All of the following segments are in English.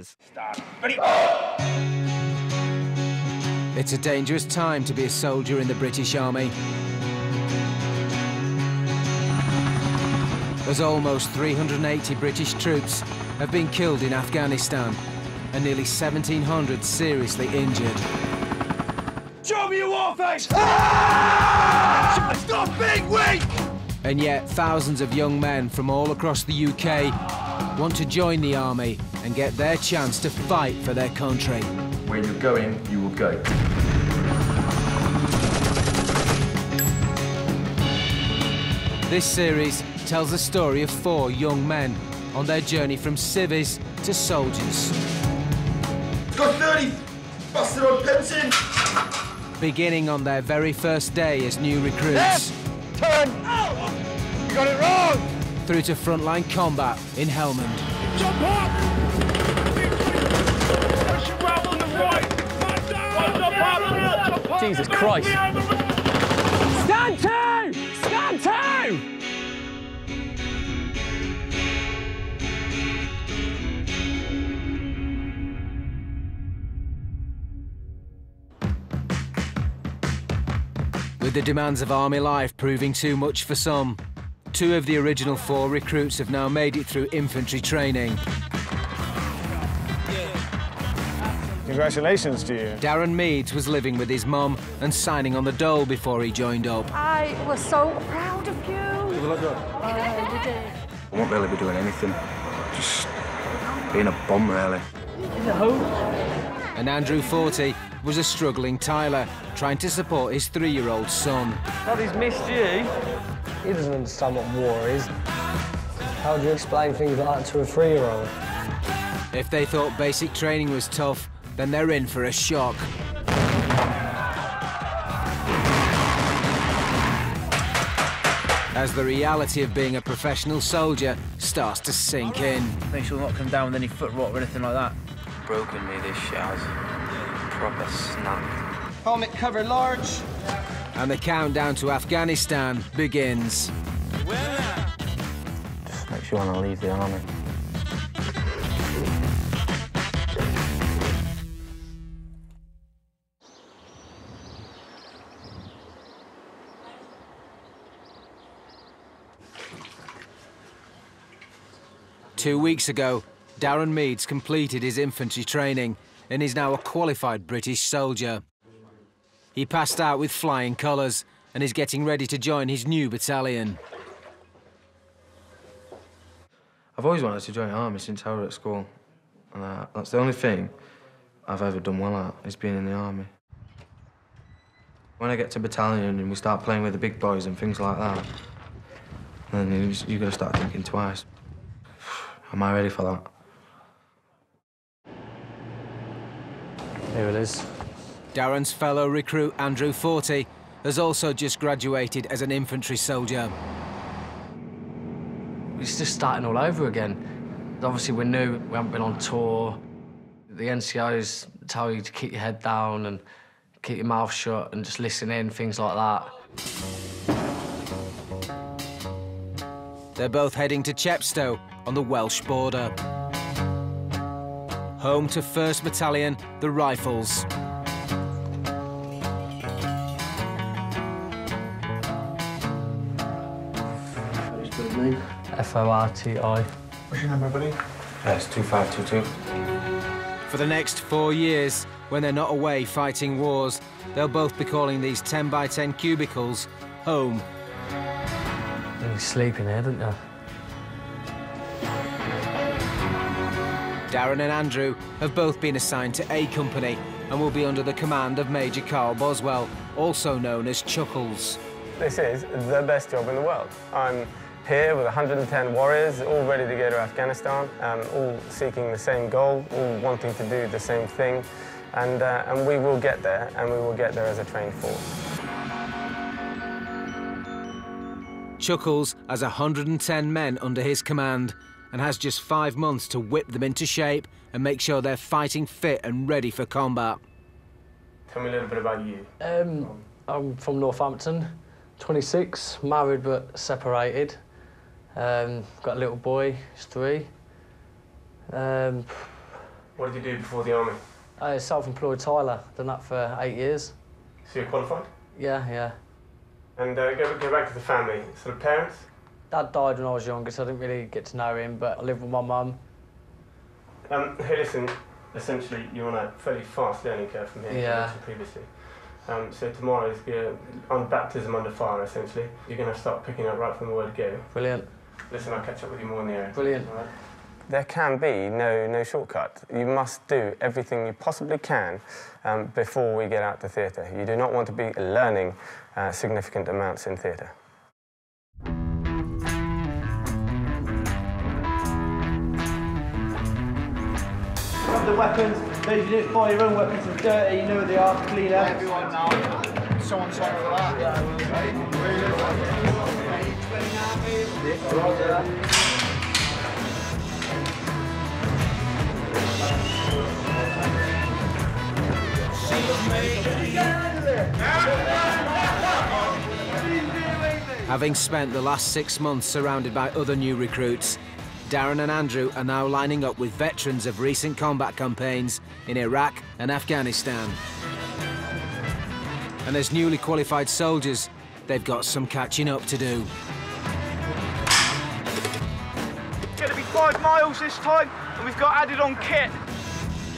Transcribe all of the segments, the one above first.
snipers. Start. Ready. It's a dangerous time to be a soldier in the British Army. As almost 380 British troops have been killed in Afghanistan and nearly 1,700 seriously injured. Show me your war face! Ah! Stop being weak! And yet thousands of young men from all across the UK want to join the army and get their chance to fight for their country. Where you're going, you will go. This series tells the story of 4 young men on their journey from civvies to soldiers. Got 30! Busted on pension! Beginning on their very first day as new recruits. Left! Turn! Oh! You got it wrong! Through to frontline combat in Helmand. Jump up! Push your grab on the right! Jump up! Jesus Christ! Stand to! Stand to! With the demands of army life proving too much for some, 2 of the original 4 recruits have now made it through infantry training. Congratulations to you. Darren Meads was living with his mum and signing on the dole before he joined up. I was so proud of you. I won't really be doing anything. Just being a bum, really. And Andrew 40 was a struggling Tyler, trying to support his 3-year-old son. Daddy's missed you. He doesn't understand what war is. How do you explain things like that to a 3-year-old? If they thought basic training was tough, then they're in for a shock. As the reality of being a professional soldier starts to sink in. Make sure not come down with any foot rot or anything like that. Broken me, this shit has. Proper snap. Helmet cover large. And the countdown to Afghanistan begins. Just makes you want to leave the army. Two weeks ago, Darren Meads completed his infantry training and is now a qualified British soldier. He passed out with flying colours and is getting ready to join his new battalion. I've always wanted to join the army since I was at school. And that's the only thing I've ever done well at, is being in the army. When I get to battalion and we start playing with the big boys and things like that, then you've got to start thinking twice. Am I ready for that? Here it is. Darren's fellow recruit, Andrew 40, has also just graduated as an infantry soldier. It's just starting all over again. Obviously, we're new, we haven't been on tour. The NCOs tell you to keep your head down and keep your mouth shut and just listen in, things like that. They're both heading to Chepstow on the Welsh border. Home to 1st Battalion, the Rifles. F-O-R-T-I. What's your number, buddy? It's 2522. For the next 4 years, when they're not away fighting wars, they'll both be calling these 10x10 cubicles home. You sleep in here, don't you? Darren and Andrew have both been assigned to A Company and will be under the command of Major Carl Boswell, also known as Chuckles. This is the best job in the world. I'm here with 110 warriors, all ready to go to Afghanistan, all seeking the same goal, all wanting to do the same thing, and we will get there, and we will get there as a trained force. Chuckles has 110 men under his command and has just 5 months to whip them into shape and make sure they're fighting fit and ready for combat. Tell me a little bit about you. I'm from Northampton, 26, married but separated. Got a little boy, he's 3. What did you do before the army? I was self-employed tiler. Done that for 8 years. So you're qualified? Yeah, yeah. And go back to the family. Sort of parents? Dad died when I was younger, so I didn't really get to know him, but I live with my mum. Hey, listen, essentially you're on a fairly fast learning curve from here, as I mentioned previously. So tomorrow is on baptism under fire, essentially. You're going to start picking up right from the word go. Brilliant. Listen, I'll catch up with you more in the area. Brilliant. All right? There can be no shortcut. You must do everything you possibly can before we get out to theatre. You do not want to be learning significant amounts in theatre. Grab the weapons. Those who didn't buy your own weapons are dirty, you know where they are, clean up. Everyone now. Someone's on for that. Having spent the last 6 months surrounded by other new recruits, Darren and Andrew are now lining up with veterans of recent combat campaigns in Iraq and Afghanistan. And as newly qualified soldiers, they've got some catching up to do. It's going to be 5 miles this time, and we've got added on kit.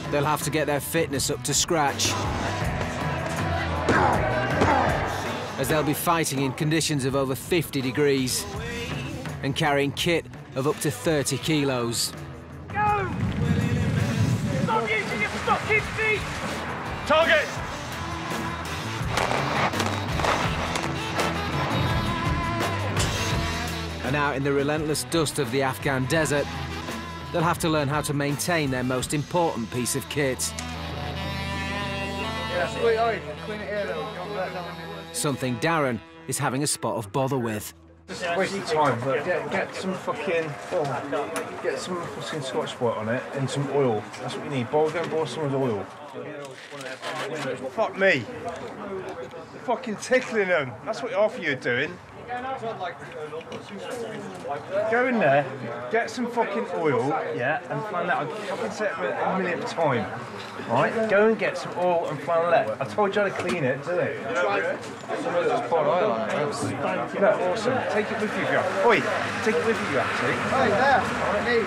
They'll have to get their fitness up to scratch, as they'll be fighting in conditions of over 50 degrees and carrying kit of up to 30 kilos. Go! Stop using your fucking feet! Target! And out in the relentless dust of the Afghan desert, they'll have to learn how to maintain their most important piece of kit. Yeah, sweet, oi. Clean it here, though. Something Darren is having a spot of bother with. Just waste of time, but get some fucking Scotch-Brite on it and some oil. That's what you need. Go and boil some of the oil. Fuck me. Fucking tickling them. That's what half of you are doing. Go in there, get some fucking oil, yeah, and flannelette. I'll fucking set it a minute of time. Right? Go and get some oil and flannelette. I told you how to clean it, didn't I? Just pour oil on it. No, awesome. Take it with you if you have to. Oi, take it with you, actually. Hey, there.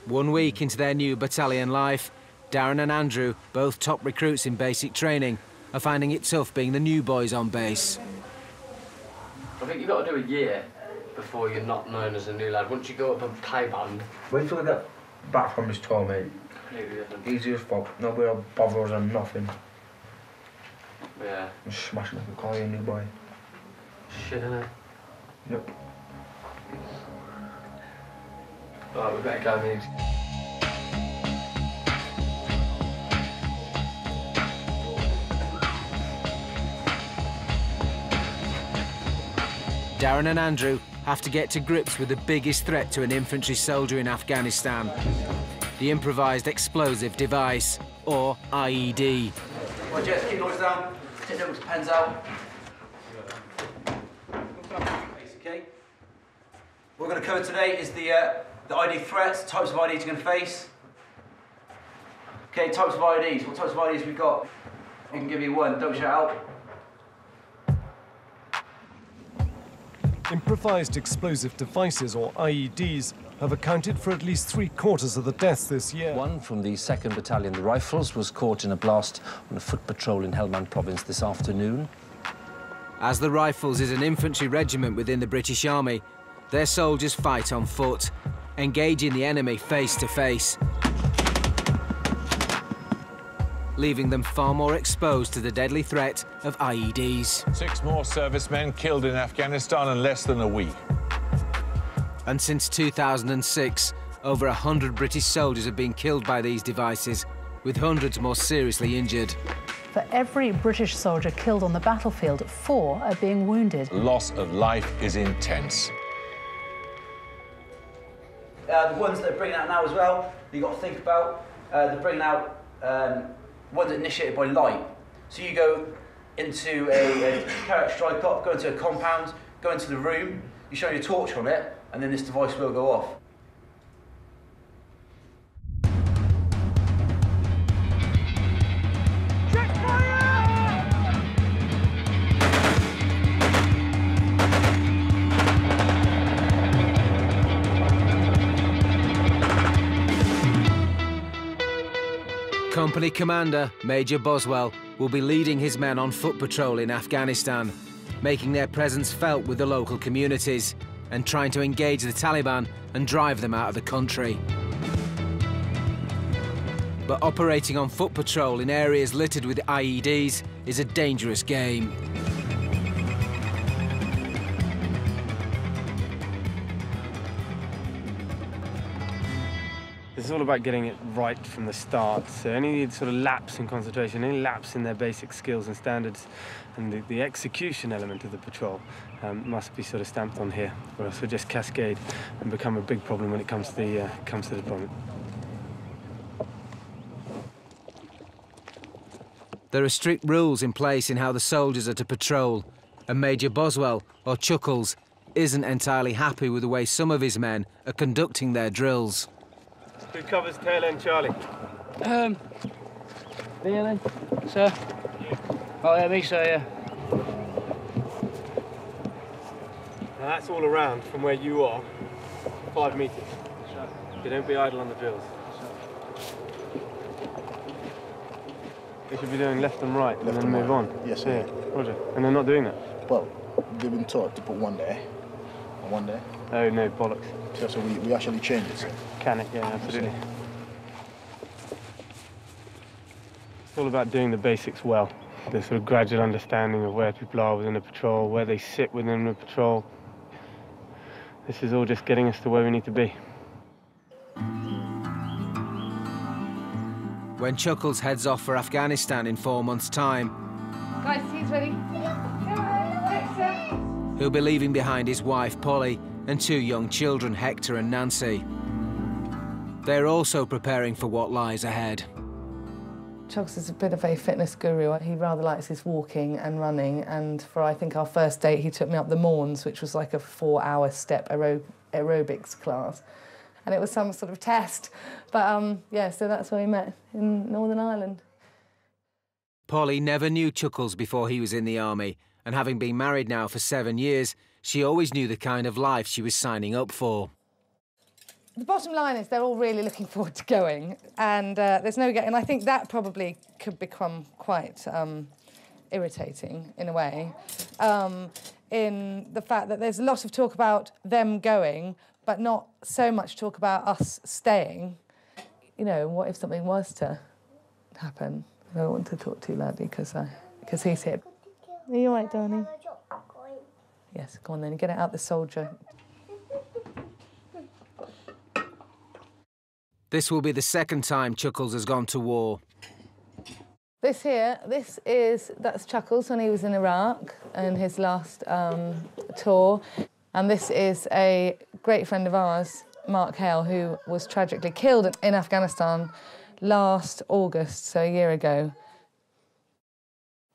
One week into their new battalion life, Darren and Andrew, both top recruits in basic training, are finding it tough being the new boys on base. I think you've got to do a year before you're not known as a new lad. Once you go up a pay band... Wait till I get back from this tour, mate. Easy as fuck. Nobody will bother us on nothing. Yeah. I'm smashing up and calling you a new boy. Shit, innit? Yep. Right, we better go, mate. Darren and Andrew have to get to grips with the biggest threat to an infantry soldier in Afghanistan, the improvised explosive device, or IED. Right, Jess, keep noise down. Take notes, pens out. Okay. What we're going to cover today is the ID threats, types of IDs you're going to face. Okay, types of IDs. What types of IDs we've got? I can give you one. Don't shout out. Improvised explosive devices, or IEDs, have accounted for at least 3/4 of the deaths this year. One from the 2nd Battalion, the Rifles, was caught in a blast on a foot patrol in Helmand Province this afternoon. As the Rifles is an infantry regiment within the British Army, their soldiers fight on foot, engaging the enemy face to face, leaving them far more exposed to the deadly threat of IEDs. 6 more servicemen killed in Afghanistan in less than a week. And since 2006, over 100 British soldiers have been killed by these devices, with hundreds more seriously injured. For every British soldier killed on the battlefield, 4 are being wounded. Loss of life is intense. The ones that are bringing out now as well, you've got to think about, they're bringing out ones initiated by light. So you go into a carrot strike up, go into a compound, go into the room, you shine your torch on it, and then this device will go off. Company commander, Major Boswell, will be leading his men on foot patrol in Afghanistan, making their presence felt with the local communities and trying to engage the Taliban and drive them out of the country. But operating on foot patrol in areas littered with IEDs is a dangerous game. It's all about getting it right from the start. So any sort of lapse in concentration, any lapse in their basic skills and standards, and the execution element of the patrol must be sort of stamped on here, or else it'll just cascade and become a big problem when it comes to the deployment. There are strict rules in place in how the soldiers are to patrol, and Major Boswell, or Chuckles, isn't entirely happy with the way some of his men are conducting their drills. Who covers tail end Charlie? Really? Sir? Oh, yeah, me, sir, yeah. Now that's all around from where you are, 5 metres. Sir. You don't be idle on the drills. They should be doing left and right and then move on. Yes, sir. Yeah, Roger. And they're not doing that? Well, they've been taught to put one there and one there. Oh, no, bollocks. So we actually change it, sir. Can it? Yeah, absolutely. It's all about doing the basics well. The sort of gradual understanding of where people are within a patrol, where they sit within the patrol. This is all just getting us to where we need to be. When Chuckles heads off for Afghanistan in 4 months' time, Guys, he's ready. he'll be leaving behind his wife, Polly, and 2 young children, Hector and Nancy. They're also preparing for what lies ahead. Chuckles is a bit of a fitness guru. He rather likes his walking and running, and for, I think, our first date, he took me up the Mawns, which was like a 4-hour step aerobics class. And it was some sort of test. But, yeah, so that's where we met, in Northern Ireland. Polly never knew Chuckles before he was in the army, and having been married now for 7 years, she always knew the kind of life she was signing up for. The bottom line is they're all really looking forward to going, and there's no getting. And I think that probably could become quite irritating in a way, in the fact that there's a lot of talk about them going, but not so much talk about us staying. You know, what if something was to happen? I don't want to talk too loudly because he's here. Are you all right, darling? Yes, go on then, get it out the soldier. This will be the second time Chuckles has gone to war. This here, that's Chuckles when he was in Iraq and his last tour. And this is a great friend of ours, Mark Hale, who was tragically killed in Afghanistan last August, so a year ago.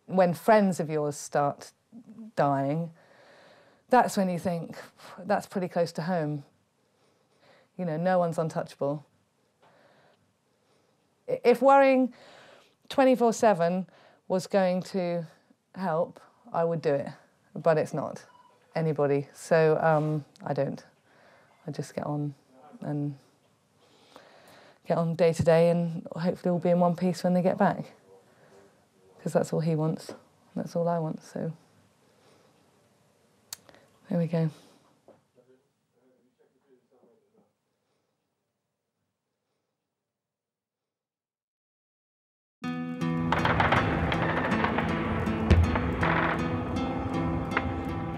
When friends of yours start dying, that's when you think, that's pretty close to home. You know, no one's untouchable. If worrying 24/7 was going to help, I would do it, but it's not anybody. So I don't. I just get on day to day, and hopefully we'll be in one piece when they get back. Because that's all he wants, and that's all I want, so there we go.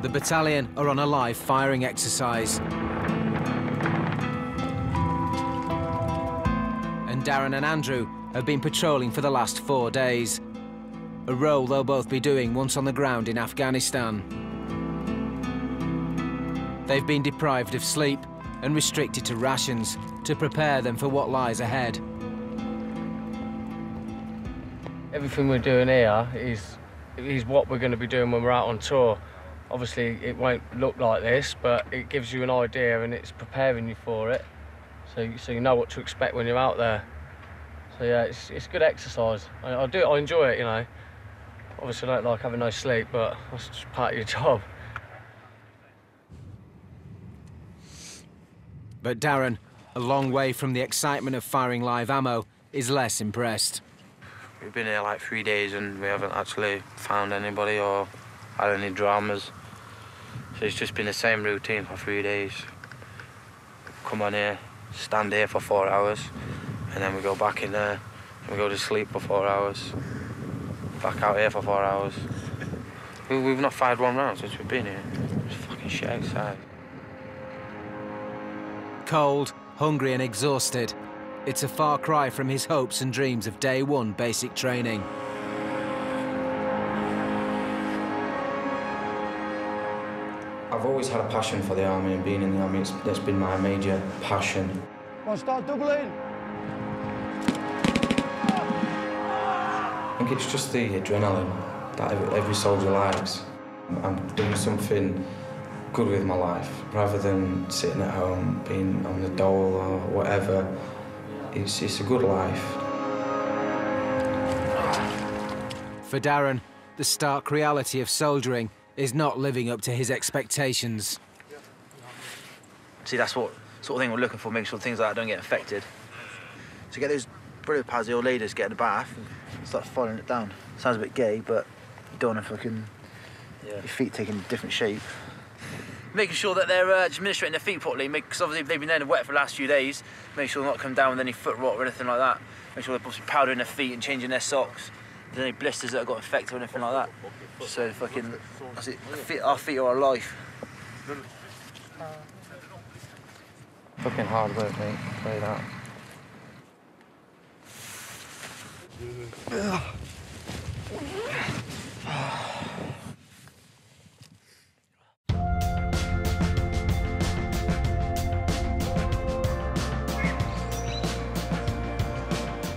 The battalion are on a live firing exercise. And Darren and Andrew have been patrolling for the last 4 days. A role they'll both be doing once on the ground in Afghanistan. They've been deprived of sleep and restricted to rations to prepare them for what lies ahead. Everything we're doing here is what we're going to be doing when we're out on tour. Obviously, it won't look like this, but it gives you an idea and it's preparing you for it, so you know what to expect when you're out there. So yeah, it's good exercise. I enjoy it, you know. Obviously, I don't like having no sleep, but that's just part of your job. But Darren, a long way from the excitement of firing live ammo, is less impressed. We've been here like 3 days and we haven't actually found anybody or had any dramas. So it's just been the same routine for 3 days. Come on here, stand here for 4 hours, and then we go back in there and we go to sleep for 4 hours. Back out here for 4 hours. We've not fired one round since we've been here. It's fucking shit outside. Cold, hungry and exhausted. It's a far cry from his hopes and dreams of day one basic training. I've always had a passion for the army, and being in the army, that's been my major passion. Come on, start doubling. I think it's just the adrenaline that every soldier likes. I'm doing something good with my life, rather than sitting at home, being on the dole or whatever. It's a good life. For Darren, the stark reality of soldiering is not living up to his expectations. See, that's what sort of thing we're looking for, make sure things like that don't get infected. So get those brilliant pads, the old ladies get in the bath and start filing it down. Sounds a bit gay, but you don't want to fucking your feet taking a different shape. Making sure that they're just administrating their feet properly, because obviously if they've been there in the wet for the last few days, make sure they're not coming down with any foot rot or anything like that. Make sure they're obviously powdering their feet and changing their socks. If there's any blisters that have got infected or anything like that. Just so fucking, our feet are our life. Fucking hard work, mate. Play that.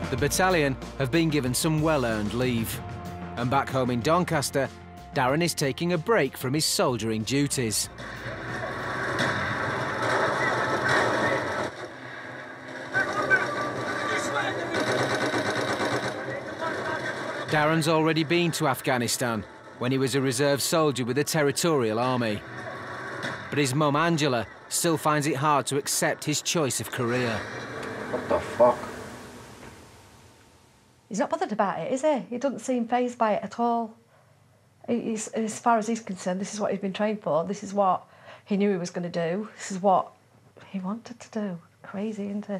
The battalion have been given some well-earned leave. And back home in Doncaster, Darren is taking a break from his soldiering duties. Darren's already been to Afghanistan when he was a reserve soldier with the Territorial Army. But his mum, Angela, still finds it hard to accept his choice of career. What the fuck? He's not bothered about it, is he? He doesn't seem fazed by it at all. As far as he's concerned, this is what he's been trained for. This is what he knew he was going to do. This is what he wanted to do. Crazy, isn't he?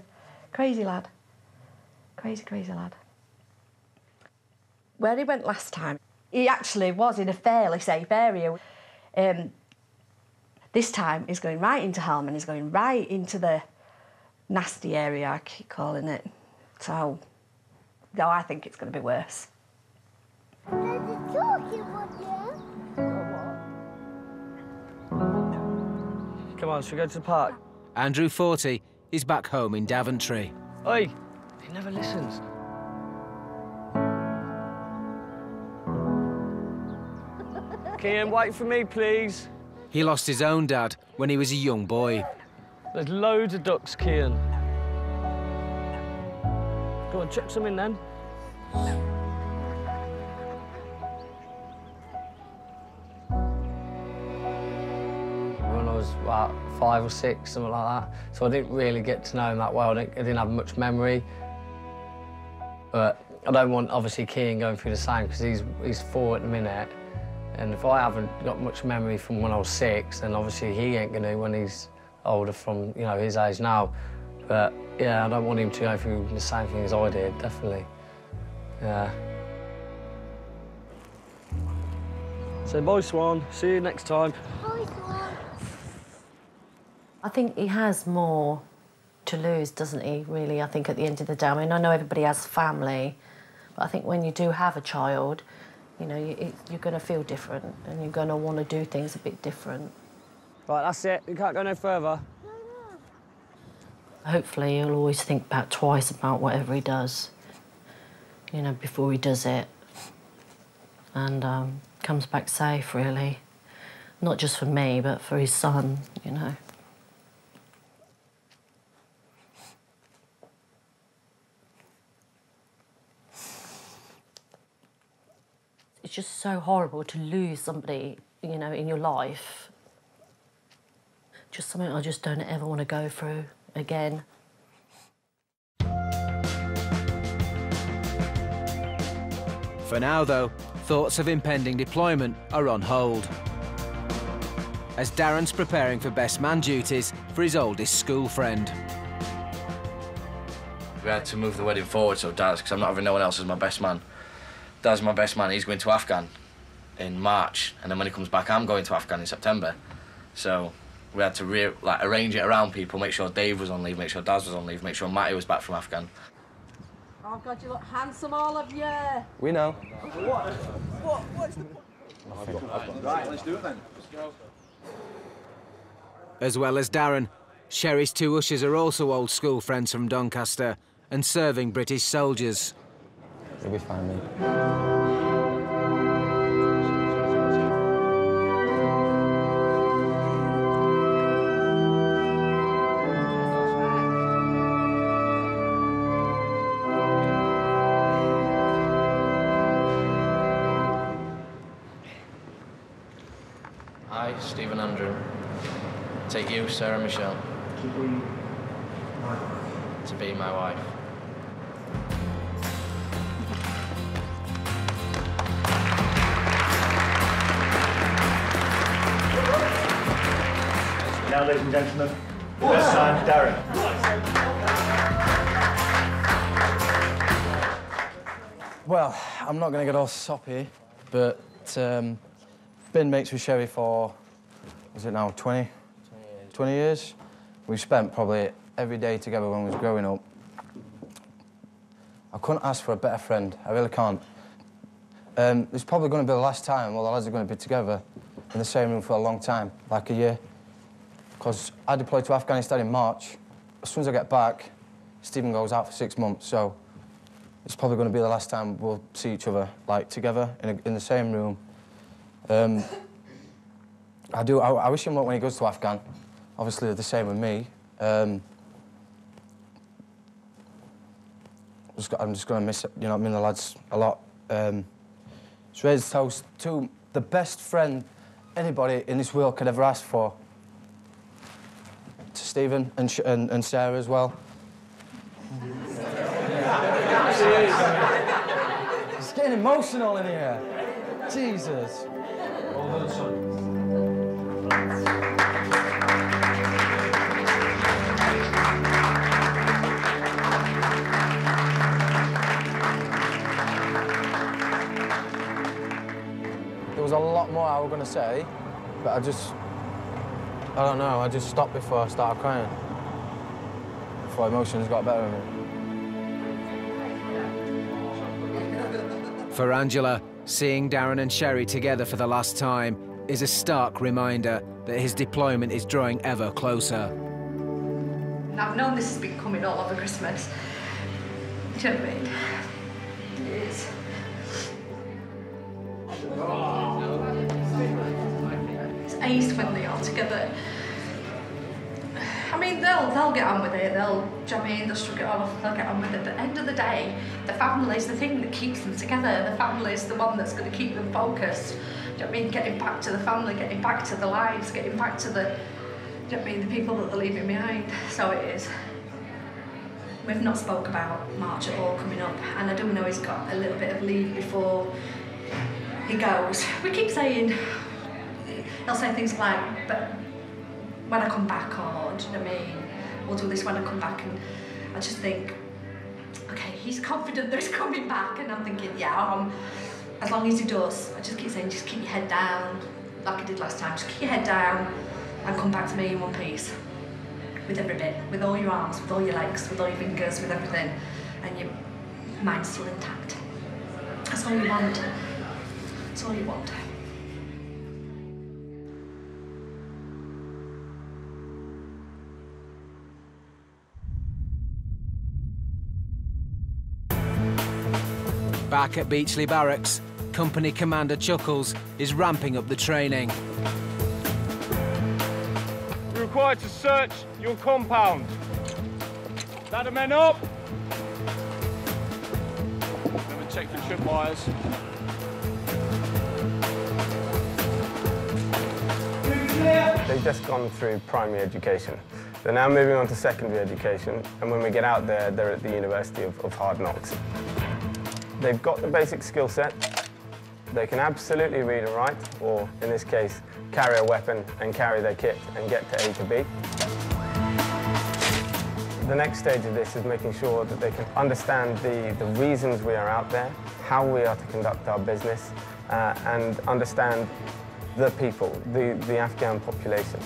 Crazy lad. Crazy, crazy lad. Where he went last time, he actually was in a fairly safe area. This time, he's going right into Helmand. He's going right into the nasty area, I keep calling it. So, no, I think it's going to be worse. Come on, should we go to the park? Andrew 40 is back home in Daventry. Oi, he never listens. Kian, wait for me, please. He lost his own dad when he was a young boy. There's loads of ducks, Kian. Go on, chuck some in then. When I was about 5 or 6, something like that, so I didn't really get to know him that well. I didn't have much memory. But I don't want, obviously, Kian going through the same, because he's 4 at the minute. And if I haven't got much memory from when I was 6, then obviously he ain't going to when he's older from, you know, his age now. But, yeah, I don't want him to go through the same thing as I did, definitely. Yeah. So, bye, Swan. See you next time. Bye, Swan. I think he has more to lose, doesn't he, really, I think, at the end of the day. I mean, I know everybody has family, but I think when you do have a child, you know, you're going to feel different and you're going to want to do things a bit different. Right, that's it. You can't go no further. Hopefully he'll always think about twice about whatever he does, you know, before he does it. And comes back safe, really. Not just for me, but for his son, you know. It's just so horrible to lose somebody, you know, in your life. Just something I just don't ever want to go through again. For now, though, thoughts of impending deployment are on hold, as Darren's preparing for best man duties for his oldest school friend. We had to move the wedding forward, so Dad's, because I'm not having no one else as my best man. Dad's my best man, he's going to Afghan in March, and then when he comes back, I'm going to Afghan in September. So we had to arrange it around people, make sure Dave was on leave, make sure Daz was on leave, make sure Matty was back from Afghan. Oh God, you look handsome, all of you. We know. What's the point? Right, let's do it then. Let's go. As well as Darren, Sherry's two ushers are also old school friends from Doncaster and serving British soldiers. You'll be fine, mate. I, Stephen Andrew, take you, Sarah Michelle, to be my wife. Now, ladies and gentlemen, first time, Darren. Well, I'm not going to get all soppy, but been mates with Sherry for, is it now 20 years? We've spent probably every day together when we was growing up. I couldn't ask for a better friend, I really can't. It's probably going to be the last time all the lads are going to be together in the same room for a long time, like a year. Because I deployed to Afghanistan in March. As soon as I get back, Stephen goes out for 6 months, so it's probably going to be the last time we'll see each other, like, together in the same room. I wish him luck when he goes to Afghan. Obviously, the same with me. I'm just going to miss, you know what I mean, the lads a lot. Just raise a toast to the best friend anybody in this world could ever ask for. To Stephen and Sarah as well. It's getting emotional in here. Jesus. There was a lot more I was going to say, but I don't know, I just stopped before I started crying. Before emotions got better of me. For Angela, seeing Darren and Sherry together for the last time is a stark reminder that his deployment is drawing ever closer. I've known this has been coming all over Christmas. Do you know what I mean? It is. It's ace when they are together. I mean, they'll get on with it. Do you know what I mean? They'll shrug it off. They'll get on with it. But at the end of the day, the family's the thing that keeps them together. The family's the one that's going to keep them focused. Do you know what I mean? Getting back to the family, getting back to the lives, getting back to the, do you know what I mean? The people that they're leaving behind. So it is. We've not spoke about March at all coming up, and I do know he's got a little bit of leave before he goes. We keep saying, he'll say things like, but when I come back, or do you know what I mean? We'll do this when I come back, and I just think, okay, he's confident that he's coming back, and I'm thinking, yeah, as long as he does, I just keep saying, just keep your head down, like I did last time, just keep your head down, and come back to me in one piece. With every bit, with all your arms, with all your legs, with all your fingers, with everything, and your mind's still intact. That's all you want. That's all you want. Back at Beachley Barracks, Company Commander Chuckles is ramping up the training. You're required to search your compound. Ladder men up. Remember, check your trip wires. They've just gone through primary education. They're now moving on to secondary education, and when we get out there, they're at the University of Hard Knocks. They've got the basic skill set. They can absolutely read and write, or in this case, carry a weapon and carry their kit and get to A to B. The next stage of this is making sure that they can understand the reasons we are out there, how we are to conduct our business, and understand the people, the Afghan population.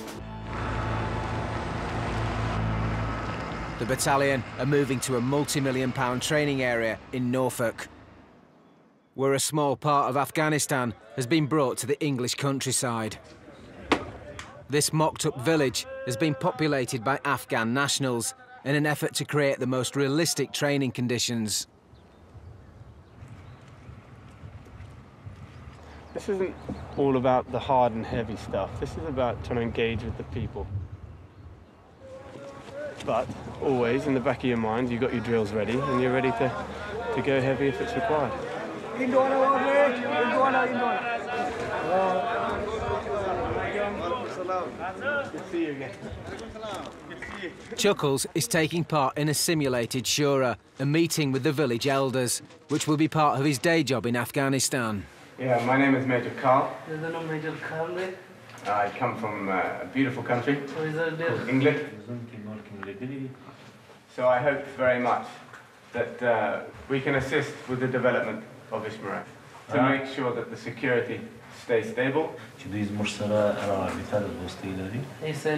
The battalion are moving to a multi-million-pound training area in Norfolk, where a small part of Afghanistan has been brought to the English countryside. This mocked-up village has been populated by Afghan nationals in an effort to create the most realistic training conditions. This isn't all about the hard and heavy stuff. This is about trying to engage with the people. But always in the back of your mind, you've got your drills ready and you're ready to go heavy if it's required. Good to see you again. Chuckles is taking part in a simulated shura, a meeting with the village elders, which will be part of his day job in Afghanistan. Yeah, my name is Major Carl. Major Carl. I come from a beautiful country called England. So I hope very much that we can assist with the development of Ishmael to make sure that the security stays stable. He said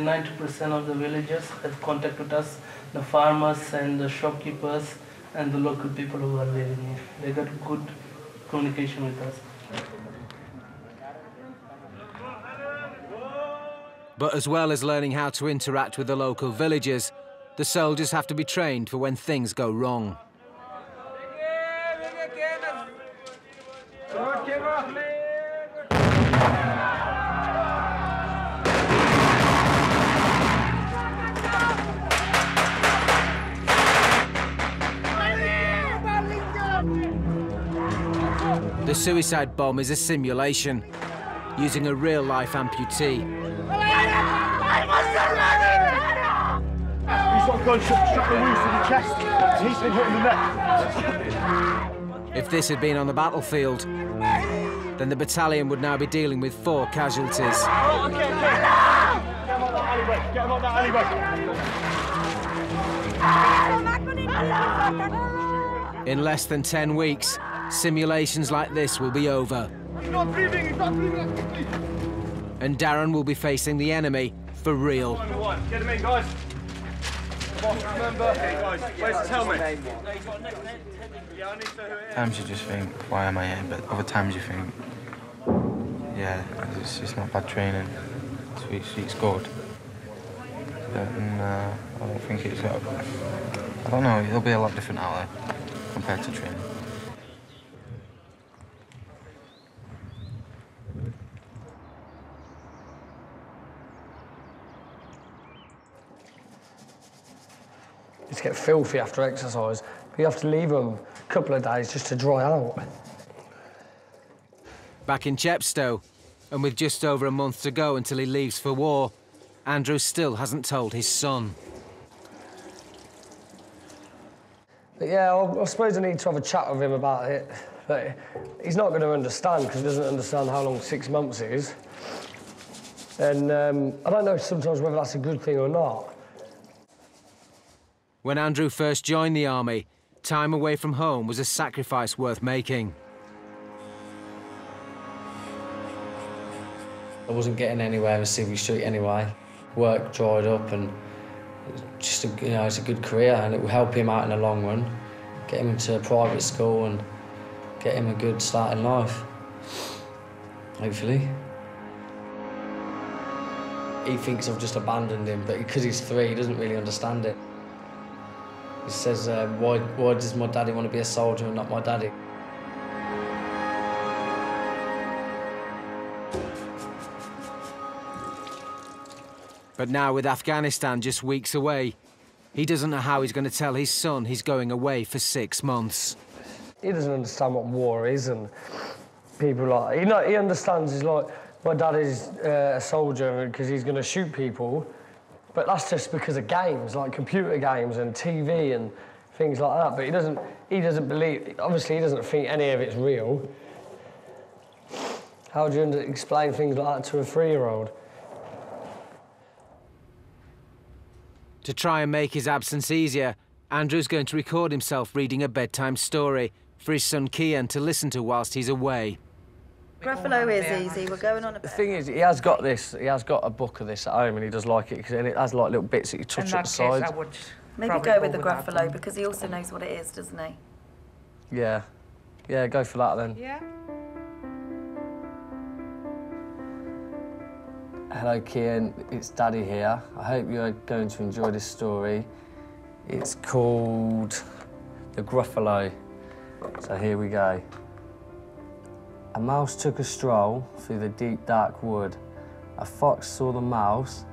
90% of the villagers have contacted us, the farmers and the shopkeepers and the local people who are living here. They got good communication with us. But as well as learning how to interact with the local villagers, the soldiers have to be trained for when things go wrong. The suicide bomb is a simulation, using a real-life amputee. He's got a gunshot struck the roof of the chest. He's been hit in the neck. If this had been on the battlefield, then the battalion would now be dealing with 4 casualties. Get him out that alleyway. Get him out that alleyway. In less than 10 weeks, simulations like this will be over. He's not breathing. He's not breathing. Quickly. And Darren will be facing the enemy for real. Get him in, guys. Remember, hey guys, where's his helmet? Times you just think, why am I here? But other times you think, yeah, it's not bad training. It's good. But I don't think it's. I don't know. It'll be a lot different out there compared to training. Just get filthy after exercise, but you have to leave them a couple of days just to dry out. Back in Chepstow, and with just over a month to go until he leaves for war, Andrew still hasn't told his son. But yeah, I suppose I need to have a chat with him about it. But he's not going to understand because he doesn't understand how long 6 months is. And I don't know sometimes whether that's a good thing or not. When Andrew first joined the army, time away from home was a sacrifice worth making. I wasn't getting anywhere in Civvy Street anyway. Work dried up and just it's a good career and it will help him out in the long run. Get him into a private school and get him a good start in life, hopefully. He thinks I've just abandoned him, but because he's 3, he doesn't really understand it. He says, why does my daddy want to be a soldier and not my daddy? But now, with Afghanistan just weeks away, he doesn't know how he's going to tell his son he's going away for 6 months. He doesn't understand what war is and people like... He understands, he's like, my dad is a soldier because he's going to shoot people, but that's just because of games, like computer games and TV and things like that. But he doesn't believe, obviously he doesn't think any of it's real. How do you explain things like that to a 3-year-old? To try and make his absence easier, Andrew's going to record himself reading a bedtime story for his son Kian to listen to whilst he's away. Gruffalo is easy. We're going on a bit. The thing is, he has got a book of this at home, and he does like it because it has like little bits that you touch at the side. Maybe go with the Gruffalo because he also knows what it is, doesn't he? Yeah, go for that then. Yeah. Hello, Kian. It's Daddy here. I hope you're going to enjoy this story. It's called The Gruffalo. So here we go. A mouse took a stroll through the deep, dark wood. A fox saw the mouse,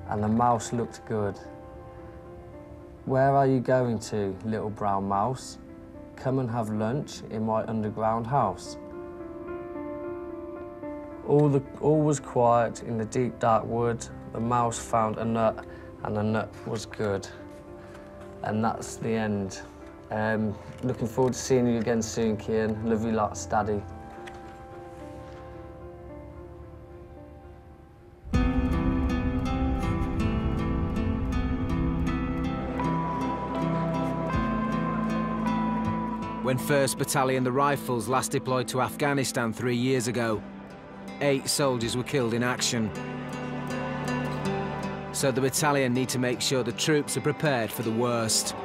and the mouse looked good. Where are you going to, little brown mouse? Come and have lunch in my underground house. All was quiet in the deep, dark wood. The mouse found a nut, and the nut was good. And that's the end. Looking forward to seeing you again soon, Kian. Love you lots, Daddy. When 1st Battalion the Rifles last deployed to Afghanistan 3 years ago, 8 soldiers were killed in action. So the battalion need to make sure the troops are prepared for the worst.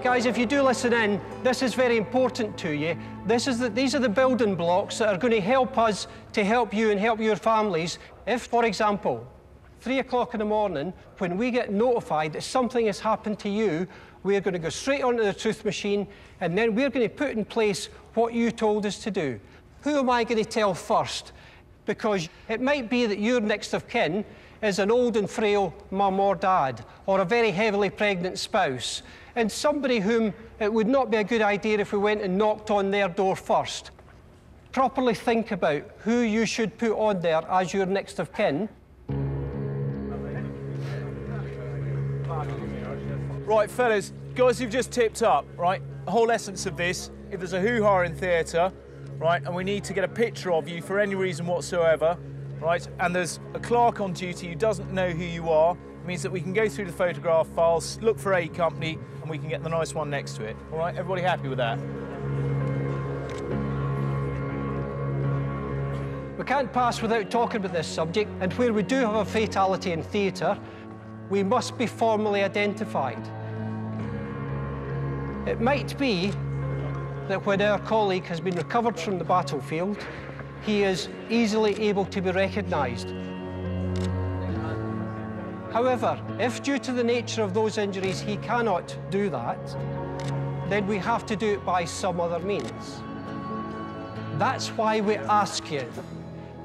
Guys, if you do listen in, this is very important to you. These are the building blocks that are going to help us to help you and help your families. If, for example, 3 o'clock in the morning, when we get notified that something has happened to you, we're going to go straight onto the truth machine, and then we're going to put in place what you told us to do. Who am I going to tell first? Because it might be that your next of kin is an old and frail mum or dad, or a very heavily pregnant spouse, and somebody whom it would not be a good idea if we went and knocked on their door first. Properly think about who you should put on there as your next of kin. Right, fellas, guys who've just tipped up, right? The whole essence of this, if there's a hoo-ha in theatre, right, and we need to get a picture of you for any reason whatsoever, right, and there's a clerk on duty who doesn't know who you are, it means that we can go through the photograph files, look for A company, and we can get the nice one next to it. All right, everybody happy with that? We can't pass without talking about this subject, and where we do have a fatality in theatre, we must be formally identified. It might be that when our colleague has been recovered from the battlefield, he is easily able to be recognised. However, if due to the nature of those injuries he cannot do that, then we have to do it by some other means. That's why we ask you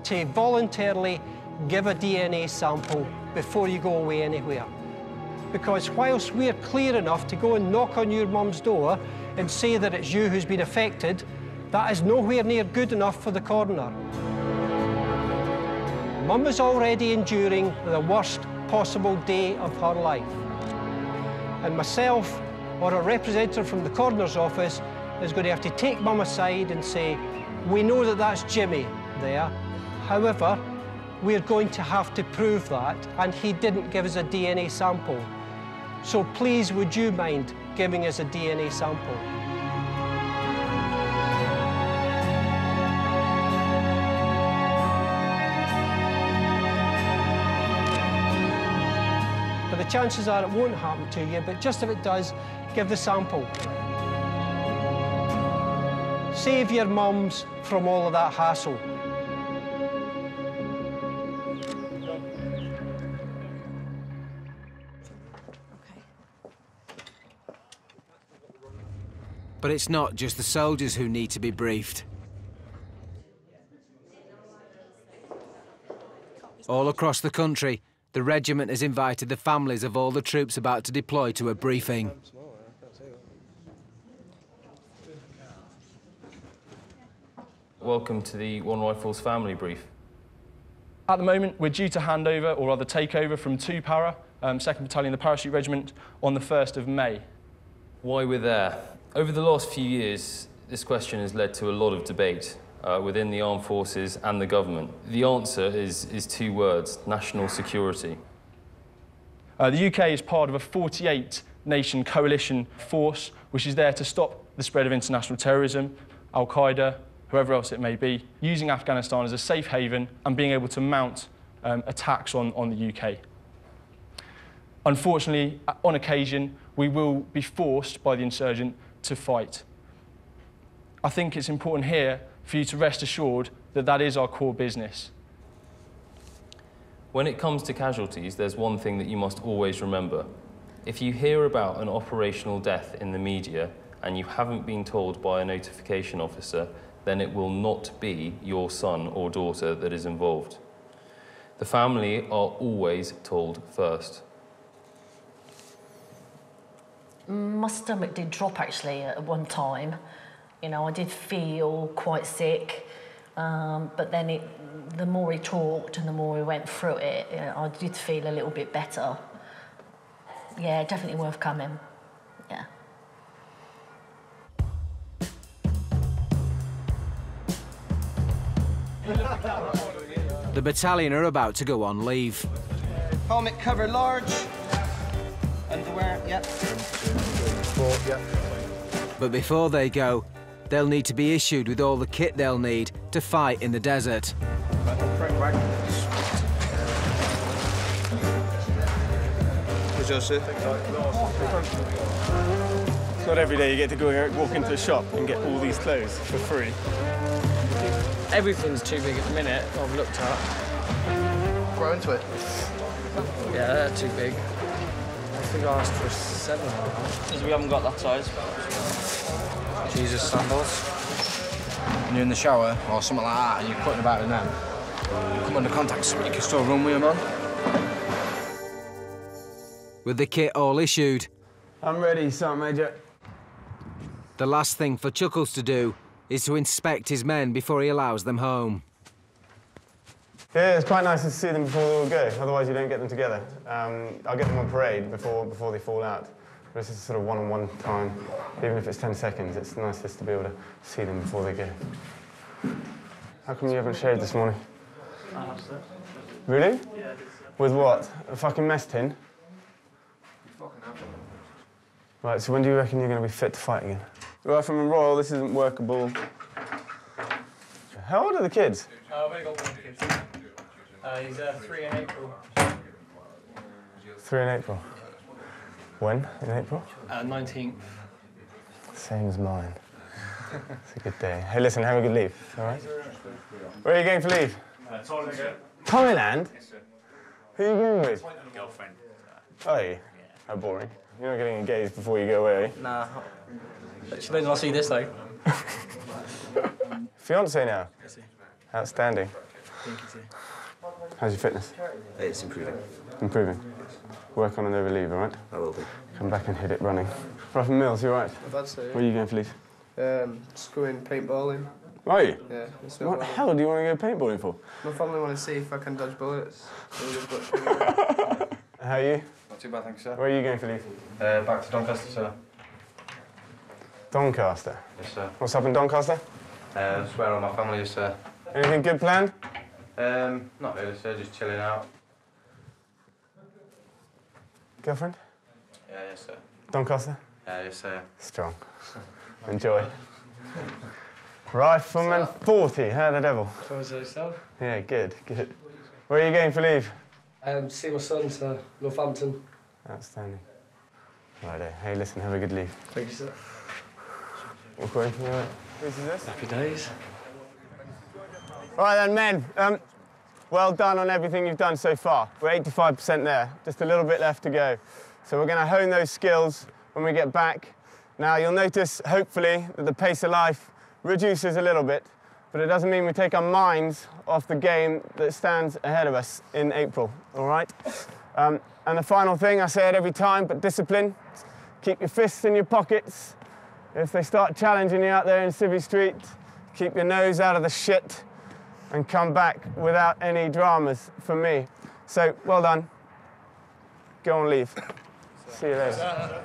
to voluntarily give a DNA sample before you go away anywhere. Because whilst we're clear enough to go and knock on your mum's door and say that it's you who's been affected, that is nowhere near good enough for the coroner. Mum is already enduring the worst possible day of her life. And myself or a representative from the coroner's office is going to have to take Mum aside and say, we know that that's Jimmy there. However, we're going to have to prove that, and he didn't give us a DNA sample. So please, would you mind giving us a DNA sample? But the chances are it won't happen to you, but just if it does, give the sample. Save your mums from all of that hassle. But it's not just the soldiers who need to be briefed. All across the country, the regiment has invited the families of all the troops about to deploy to a briefing. Welcome to the One Rifles family brief. At the moment, we're due to hand over, or rather take over, from 2 para 2nd Battalion, the Parachute Regiment, on the 1st of May. Why we're there? Over the last few years, this question has led to a lot of debate within the armed forces and the government. The answer is 2 words: national security. The UK is part of a 48-nation coalition force which is there to stop the spread of international terrorism, Al-Qaeda, whoever else it may be, using Afghanistan as a safe haven and being able to mount attacks on the UK. Unfortunately, on occasion, we will be forced by the insurgent to fight. I think it's important here for you to rest assured that that is our core business. When it comes to casualties, there's one thing that you must always remember. If you hear about an operational death in the media and you haven't been told by a notification officer, then it will not be your son or daughter that is involved. The family are always told first. My stomach did drop actually at one time. You know, I did feel quite sick, but then the more he talked and the more we went through it, you know, I did feel a little bit better. Yeah, definitely worth coming. Yeah. The battalion are about to go on leave. Helmet cover large. Underwear, yep. But before they go, they'll need to be issued with all the kit they'll need to fight in the desert. It's not every day you get to go walk into a shop and get all these clothes for free. Everything's too big at the minute, I've looked at. Grow into it. Yeah, they're too big. I think I asked for 7 because we haven't got that size. Jesus sandals. When you're in the shower or something like that and you're putting about in them, you come under contact with something, you can still run with them on. With the kit all issued, I'm ready, Sergeant Major. The last thing for Chuckles to do is to inspect his men before he allows them home. Yeah, it's quite nice to see them before they all go, otherwise you don't get them together. I'll get them on parade before they fall out. This is sort of one-on-one time, even if it's 10 seconds, it's nice just to be able to see them before they go. How come you haven't shaved this morning? I have, sir. Really? Yeah. With what? A fucking mess tin? Right, so when do you reckon you're going to be fit to fight again? Right, from a Royal, this isn't workable. How old are the kids? I've only got one kid. He's 3 in April. 3 in April. When in April? 19th. Same as mine. It's a good day. Hey, listen, have a good leave, all right? Where are you going for leave? Thailand. Thailand? Yes, sir. Who are you going with? Girlfriend. Oh, yeah. How boring. You're not getting engaged before you go away, are you? Nah. She knows I'll see this, though. Fiancé now? Yes, sir. Outstanding. Thank you, sir. How's your fitness? It's improving. Improving. Work on and over leave, all right? I will do. Come back and hit it running. Right from Mills, you all right? I'd say. Where are you going for leave? Just going paintballing. Are you? Yeah. What the hell do you want to go paintballing for? My family want to see if I can dodge bullets. How are you? Not too bad, thanks, sir. Where are you going for leave? Back to Doncaster, sir. Doncaster? Yes, sir. What's up in Doncaster? That's where all my family is, sir. Anything good planned? Not really, sir. Just chilling out. Girlfriend? Yeah, yes, sir. Doncaster? Yes, sir. Strong. Enjoy. Rifleman 40, how the devil? So is it yourself? Yeah, good, good. Where are you going for leave? See my son to Northampton. Outstanding. Righto. Hey, listen, have a good leave. Thank you, sir. Walk away from you. Who's this? Happy days. Right then, men. Well done on everything you've done so far. We're 85% there, just a little bit left to go. So we're going to hone those skills when we get back. Now, you'll notice, hopefully, that the pace of life reduces a little bit, but it doesn't mean we take our minds off the game that stands ahead of us in April, all right? And the final thing, I say it every time, but discipline. Keep your fists in your pockets. If they start challenging you out there in Civvy Street, keep your nose out of the shit and come back without any dramas from me. So, well done. go and leave. See you later.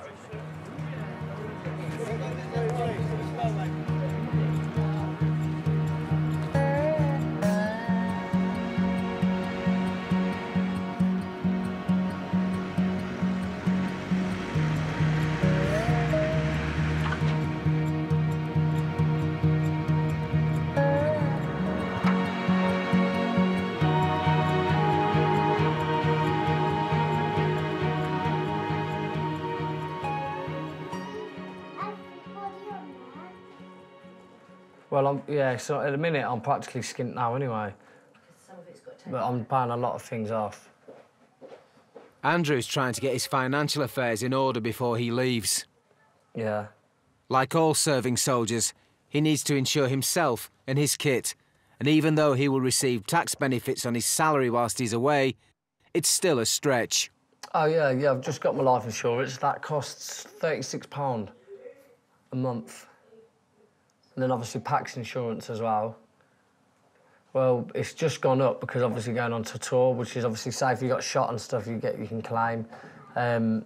Well, so at the minute I'm practically skint now anyway. But I'm paying a lot of things off. Andrew's trying to get his financial affairs in order before he leaves. Yeah. Like all serving soldiers, he needs to insure himself and his kit. And even though he will receive tax benefits on his salary whilst he's away, it's still a stretch. Oh, yeah, I've just got my life insurance. That costs £36 a month. And then obviously PAX insurance as well. Well, it's just gone up because obviously going on to tour, which is obviously, say if you got shot and stuff, you can claim. And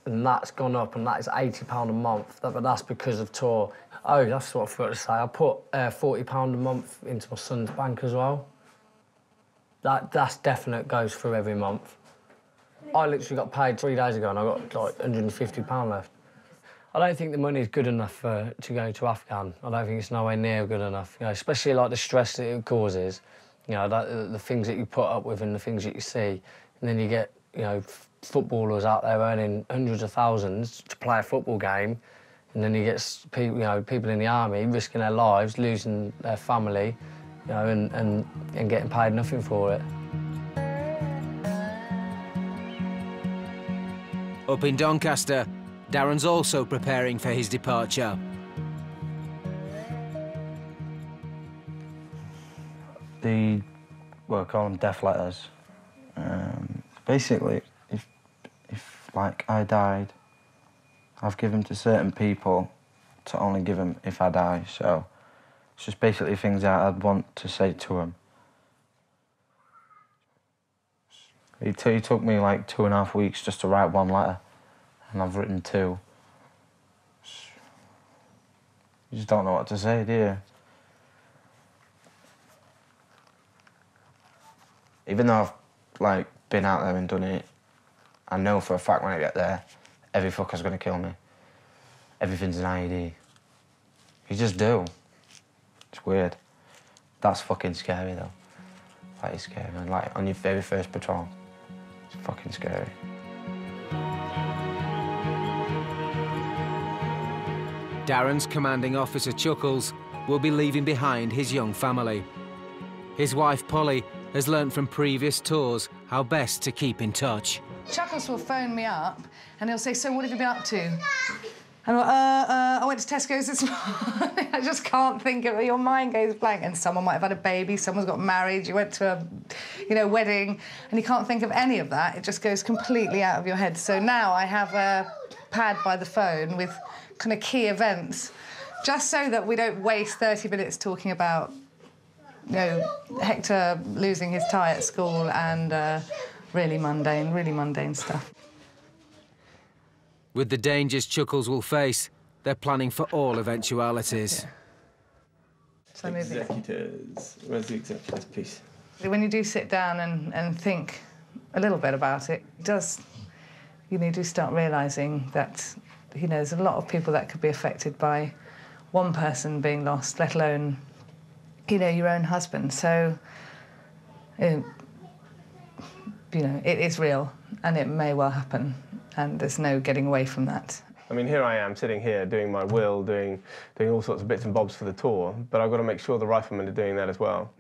that's gone up, and that is £80 a month. But that's because of tour. Oh, that's what I forgot to say. I put £40 a month into my son's bank as well. That's definite, goes through every month. I literally got paid 3 days ago and I got like £150 left. I don't think the money is good enough to go to Afghan. I don't think it's nowhere near good enough, you know, especially like the stress that it causes, you know, the things that you put up with and the things that you see. And then you get, you know, footballers out there earning hundreds of thousands to play a football game, and then you get people, you know, people in the army risking their lives, losing their family, you know, and getting paid nothing for it. Up in Doncaster, Darren's also preparing for his departure. We call them death letters. Basically, if like I died, I've given to certain people to only give them if I die. So it's just basically things that I'd want to say to them. It took me like 2.5 weeks just to write one letter, and I've written 2. You just don't know what to say, do you? Even though I've like been out there and done it, I know for a fact when I get there, every fucker's gonna kill me. Everything's an IED. You just do. It's weird. That's fucking scary though. That is scary, man. Like on your very first patrol, it's fucking scary. Darren's commanding officer, Chuckles, will be leaving behind his young family. His wife, Polly, has learnt from previous tours how best to keep in touch. Chuckles will phone me up and he'll say, so what have you been up to? And I went to Tesco's this morning. I just can't think of it. Your mind goes blank. And someone might have had a baby, someone's got married, you went to a wedding, and you can't think of any of that. It just goes completely out of your head. So now I have a pad by the phone with kind of key events, just so that we don't waste 30 minutes talking about, you know, Hector losing his tie at school and really mundane stuff. With the dangers Chuckles will face, they're planning for all eventualities. Yeah. So Executors. Where's the executors piece? When you do sit down and think a little bit about it, you do start realising that, you know, there's a lot of people that could be affected by one person being lost, let alone, you know, your own husband. So, you know, it is real and it may well happen, and there's no getting away from that. I mean, here I am sitting here doing my will, doing all sorts of bits and bobs for the tour, but I've got to make sure the riflemen are doing that as well.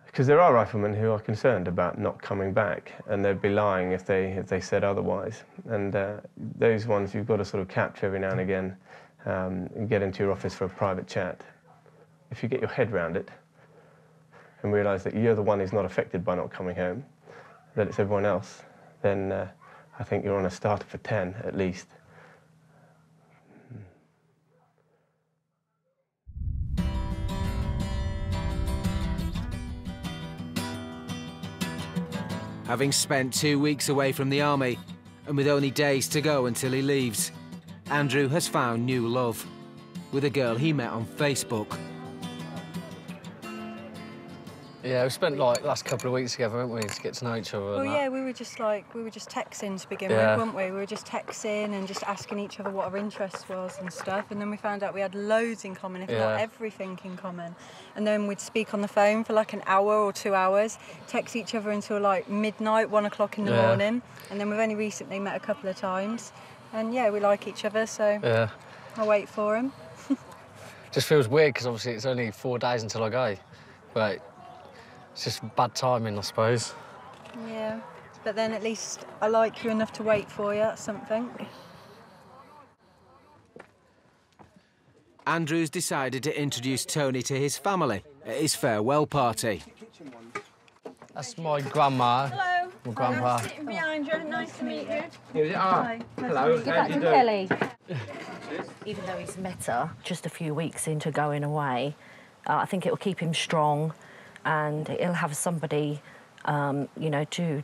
Because there are riflemen who are concerned about not coming back, and they'd be lying if they said otherwise. And those ones you've got to sort of capture every now and again, and get into your office for a private chat. If you get your head around it and realise that you're the one who's not affected by not coming home, that it's everyone else, then I think you're on a starter for 10 at least. Having spent 2 weeks away from the army, And with only days to go until he leaves, Andrew has found new love with a girl he met on Facebook. Yeah, we spent like the last couple of weeks together, haven't we, to get to know each other. Well, yeah, we were just texting to begin with, weren't we? We were just texting and just asking each other what our interest was and stuff, and then we found out we had loads in common, if not everything in common. And then we'd speak on the phone for like an hour or 2 hours, text each other until like midnight, 1 o'clock in the morning, and then we've only recently met a couple of times, and yeah, we like each other, so I'll wait for him. Just feels weird because obviously it's only 4 days until I go, but it's just bad timing, I suppose. Yeah, but then at least I like you enough to wait for you, that's something. Andrew's decided to introduce Tony to his family at his farewell party. That's my grandma. Hello. My grandpa. I'm sitting behind you. Nice to meet you. Hi. Hello. How do you do? Kelly. Even though he's met her just a few weeks into going away, I think it will keep him strong, and he'll have somebody, you know, to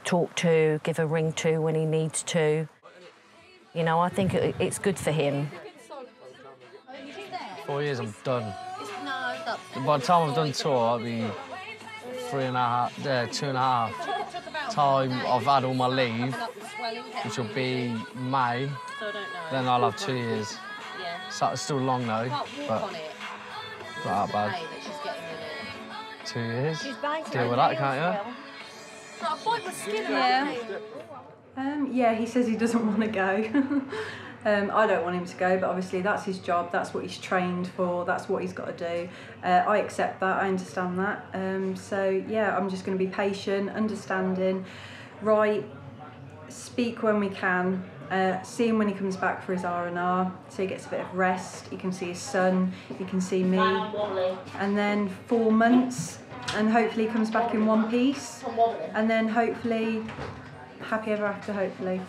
talk to, give a ring to when he needs to. You know, I think it's good for him. 4 years, I'm done. By the time I've done tour, I'll be 2.5 time I've had all my leave, which will be May. Then I'll have 2 years. So it's still long though, but not that bad. 2 years. Deal with that, can't you? Yeah, he says he doesn't want to go. I don't want him to go, but obviously that's his job, that's what he's trained for, that's what he's got to do. I accept that, I understand that. So yeah, I'm just going to be patient, understanding, speak when we can, see him when he comes back for his R&R, so he gets a bit of rest, he can see his son, he can see me, and then 4 months, and hopefully he comes back in one piece, and then hopefully, happy ever after, hopefully.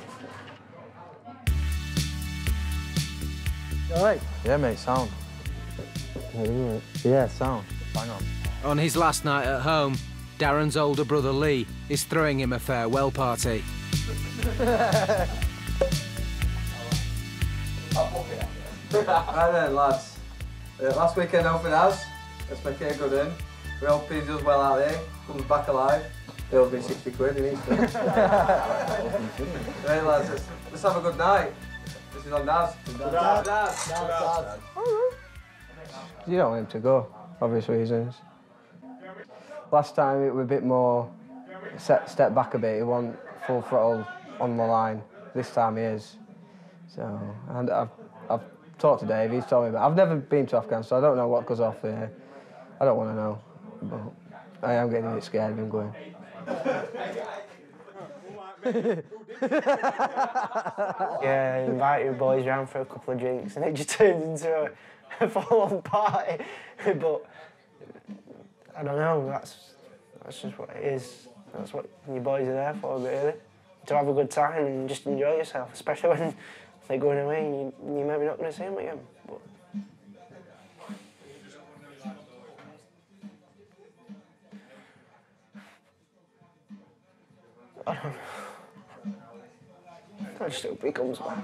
All right. Yeah, mate, sound. Yeah, sound. Bang on. On his last night at home, Darren's older brother Lee is throwing him a farewell party. Right then, lads. Last weekend out for us. Let's make it a good in. We hope he does well out there, comes back alive. He'll be 60 quid, he needs to. Right, lads, let's have a good night. This is on Dad. Dad. You don't want him to go, obvious reasons. Last time it was a bit more step back a bit. He wasn't full throttle on the line. This time he is. So, and I've talked to Dave. He's told me about. I've never been to Afghanistan, so I don't know what goes off there. I don't want to know, but I am getting a bit scared of him going. Yeah, invite your boys round for a couple of drinks and it just turns into a full-on party. But I don't know, that's just what it is. That's what your boys are there for, really. To have a good time and just enjoy yourself, especially when they're going away and you maybe not going to see them again. But I don't know. I just hope he comes back.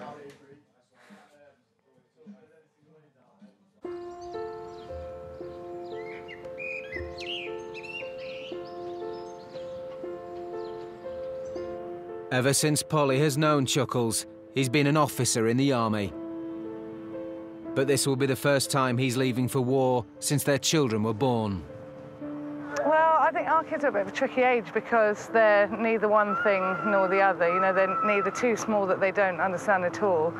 Ever since Polly has known Chuckles, he's been an officer in the army. But this will be the first time he's leaving for war since their children were born. Well, I think our kids are a bit of a tricky age because they're neither one thing nor the other. You know, they're neither too small that they don't understand at all,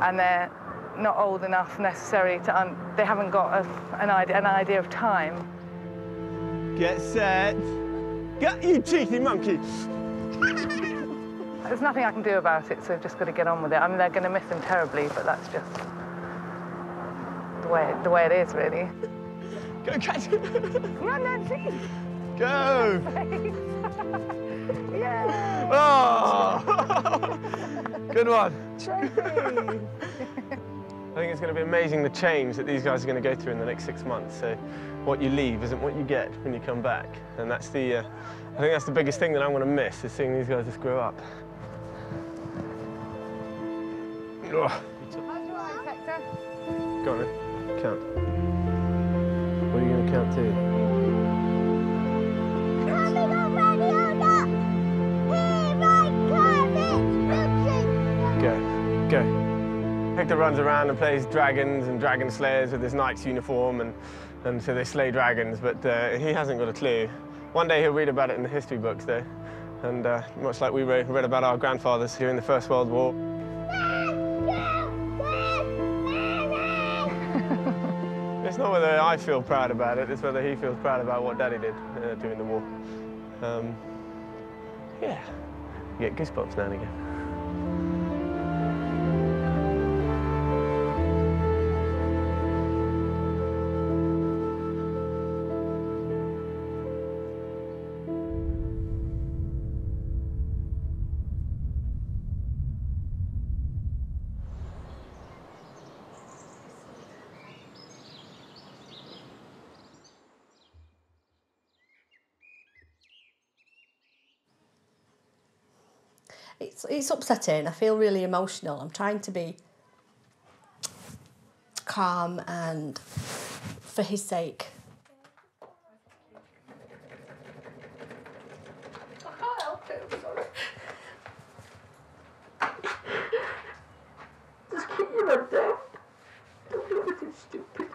and they're not old enough necessarily to. They haven't got an idea of time. Get set. Get you cheeky monkey. There's nothing I can do about it, so I've just got to get on with it. I mean, they're going to miss him terribly, but that's just the way it is, really. Go catch it. Come on, Nancy. Go. Yeah. Oh. Good one. Trophy. I think it's going to be amazing the change that these guys are going to go through in the next 6 months. So what you leave isn't what you get when you come back. And that's the, I think that's the biggest thing that I'm going to miss, is seeing these guys just grow up. Ugh. How's your eye, Hector? Go on then. Count. What are you going to count to? Go. Hector runs around and plays dragons and dragon slayers with his knight's uniform, and so they slay dragons, but he hasn't got a clue. One day he'll read about it in the history books, though, and much like we read about our grandfathers during the First World War. It's not whether I feel proud about it, it's whether he feels proud about what Daddy did during the war. Yeah, you get goosebumps now and again. It's upsetting. I feel really emotional. I'm trying to be calm and for his sake. I can't help it, I'm sorry. Just keep your head down. Don't do anything stupid.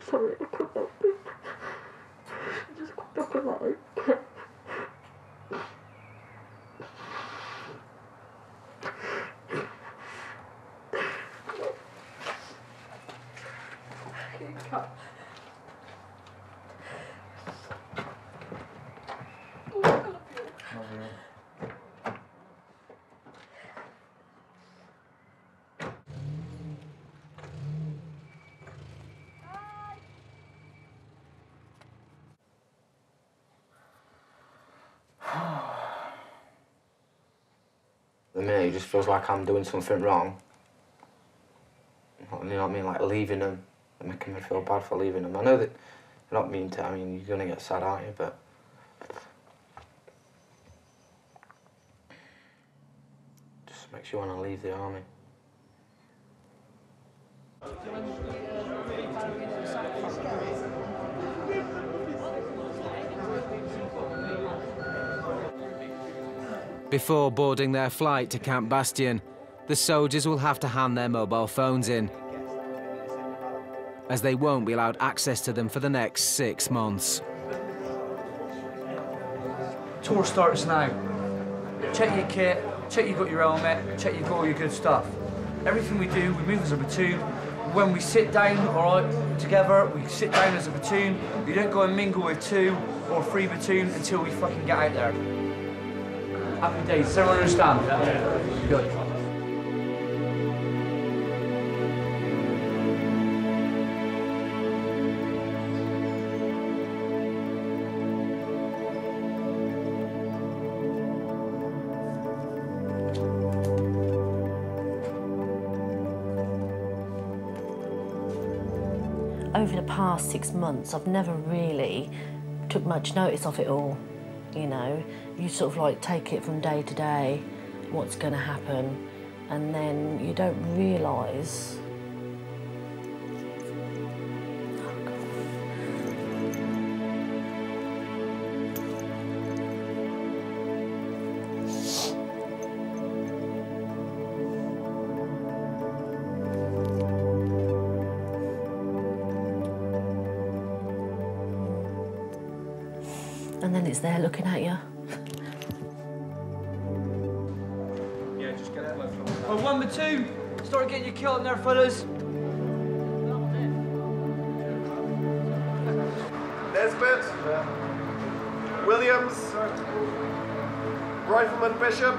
Sorry, I can't help it. Just come back alive. The minute it just feels like I'm doing something wrong. You know what I mean? Like leaving them and making me feel bad for leaving them. I know that you're not mean to, I mean, you're gonna get sad, aren't you? But just makes you want to leave the army. Before boarding their flight to Camp Bastion, the soldiers will have to hand their mobile phones in, as they won't be allowed access to them for the next 6 months. Tour starts now. Check your kit, check you've got your helmet, check you've got all your good stuff. Everything we do, we move as a platoon. When we sit down, all right, together, we sit down as a platoon. We don't go and mingle with 2 or 3 platoon until we fucking get out there. Happy days. Does everyone understand? Yeah. Good. Over the past 6 months, I've never really took much notice of it all. You know, you sort of like take it from day to day, what's going to happen, and then you don't realise. And then it's there looking at you. Yeah, just get out of it. Oh, 1 platoon, start getting your kill in there, fellas. Nesbitt, Williams, Rifleman Bishop,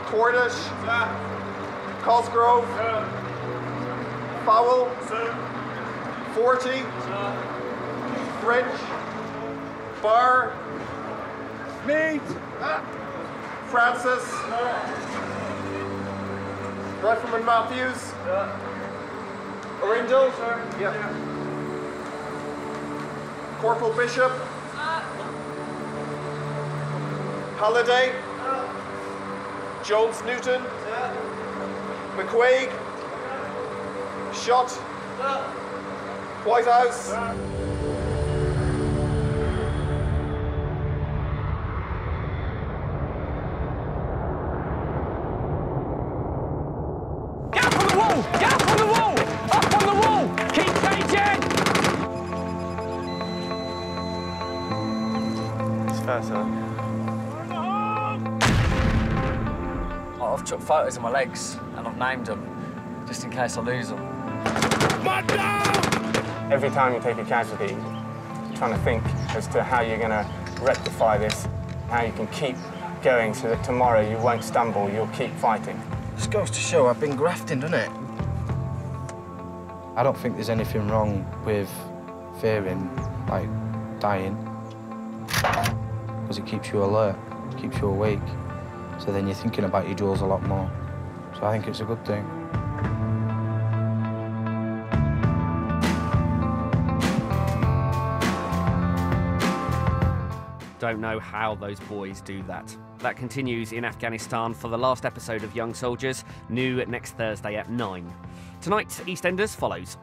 Cornish, Cosgrove, Fowle, 40, French, Barr, Mead, Francis, Rifleman Matthews, Orindle, Corporal Bishop, Halliday, Jones-Newton. McQuaig. Shot. Whitehouse. Get up on the wall! Get up on the wall! Up on the wall! Keep changing! It's fast, huh? I've took photos of my legs and I've named them, just in case I lose them. Every time you take a casualty, you're trying to think as to how you're going to rectify this, how you can keep going so that tomorrow you won't stumble, you'll keep fighting. This goes to show I've been grafting, doesn't it? I don't think there's anything wrong with fearing, like, dying. Because it keeps you alert, keeps you awake. So then you're thinking about your jewels a lot more. So I think it's a good thing. Don't know how those boys do that. That continues in Afghanistan for the last episode of Young Soldiers, new next Thursday at 9. Tonight, EastEnders follows.